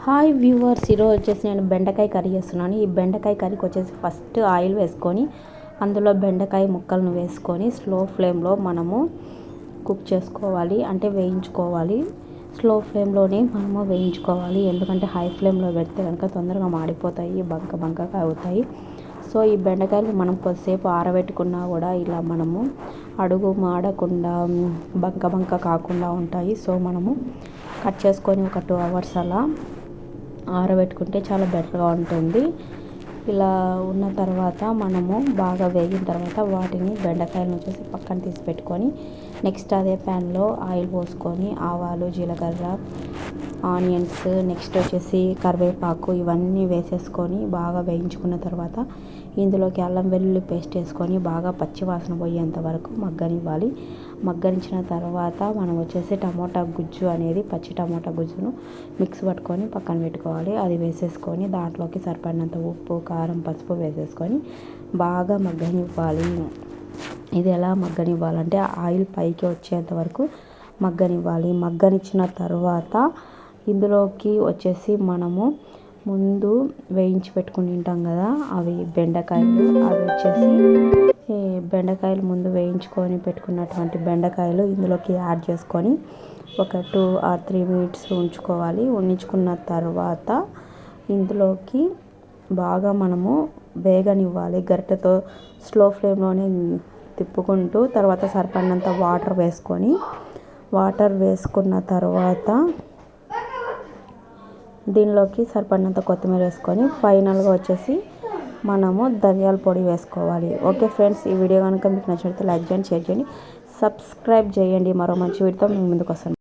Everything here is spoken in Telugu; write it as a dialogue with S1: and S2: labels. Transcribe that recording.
S1: హాయ్ వ్యూవర్స్, ఈరోజు వచ్చేసి నేను బెండకాయ కర్రీ చేస్తున్నాను. ఈ బెండకాయ కర్రీకి వచ్చేసి ఫస్ట్ ఆయిల్ వేసుకొని అందులో బెండకాయ ముక్కలను వేసుకొని స్లో ఫ్లేమ్లో మనము కుక్ చేసుకోవాలి, అంటే వేయించుకోవాలి. స్లో ఫ్లేమ్లోనే మనము వేయించుకోవాలి, ఎందుకంటే హై ఫ్లేమ్లో పెడితే కనుక తొందరగా మాడిపోతాయి, బంకగా అవుతాయి. సో ఈ బెండకాయలు మనం కొద్దిసేపు ఆరబెట్టుకున్నా కూడా ఇలా మనము అడుగు మాడకుండా బంక కాకుండా ఉంటాయి. సో మనము కట్ చేసుకొని ఒక 2 hours అలా ఆరబెట్టుకుంటే చాలా బెటర్గా ఉంటుంది. ఇలా ఉన్న తర్వాత మనము బాగా వేగిన తర్వాత వాటిని బెండకాయలను వచ్చేసి పక్కన తీసి పెట్టుకొని నెక్స్ట్ అదే ప్యాన్లో ఆయిల్ పోసుకొని ఆవాలు, జీలకర్ర, ఆనియన్స్, నెక్స్ట్ వచ్చేసి కరివేపాకు ఇవన్నీ వేసేసుకొని బాగా వేయించుకున్న తర్వాత ఇందులోకి అల్లం వెల్లుల్లి పేస్ట్ వేసుకొని బాగా పచ్చివాసన పోయేంత వరకు మగ్గనివ్వాలి. మగ్గనించిన తర్వాత మనం వచ్చేసి టమోటా గుజ్జు అనేది పచ్చి టమోటా గుజ్జును మిక్స్ పట్టుకొని పక్కన పెట్టుకోవాలి. అది వేసేసుకొని దాంట్లోకి సరిపడినంత ఉప్పు, కారం, పసుపు వేసేసుకొని బాగా మగ్గనివ్వాలి. ఇది ఎలా మగ్గనివ్వాలంటే ఆయిల్ పైకి వచ్చేంత వరకు మగ్గనివ్వాలి. మగ్గనిచ్చిన తర్వాత ఇందులోకి వచ్చేసి మనము ముందు వేయించి పెట్టుకుని ఉంటాం కదా, అవి బెండకాయలు, అవి వచ్చేసి బెండకాయలు ముందు వేయించుకొని పెట్టుకున్నటువంటి బెండకాయలు ఇందులోకి యాడ్ చేసుకొని ఒక 2 or 3 minutes ఉంచుకోవాలి. ఉంచుకున్న తర్వాత ఇందులోకి బాగా మనము వేగనివ్వాలి. గరిటెతో స్లో ఫ్లేమ్లోనే తిప్పుకుంటూ తర్వాత సరిపడినంత వాటర్ వేసుకున్న తర్వాత దీనిలోకి సరిపడినంత కొత్తిమీర వేసుకొని ఫైనల్గా వచ్చేసి మనము ధనియాల పొడి వేసుకోవాలి. ఓకే ఫ్రెండ్స్, ఈ వీడియో కనుక మీకు నచ్చినట్లయితే లైక్ చేయండి, షేర్ చేయండి, సబ్స్క్రైబ్ చేయండి. మరో మంచి వీడియోతో మేము ముందుకు వస్తాను.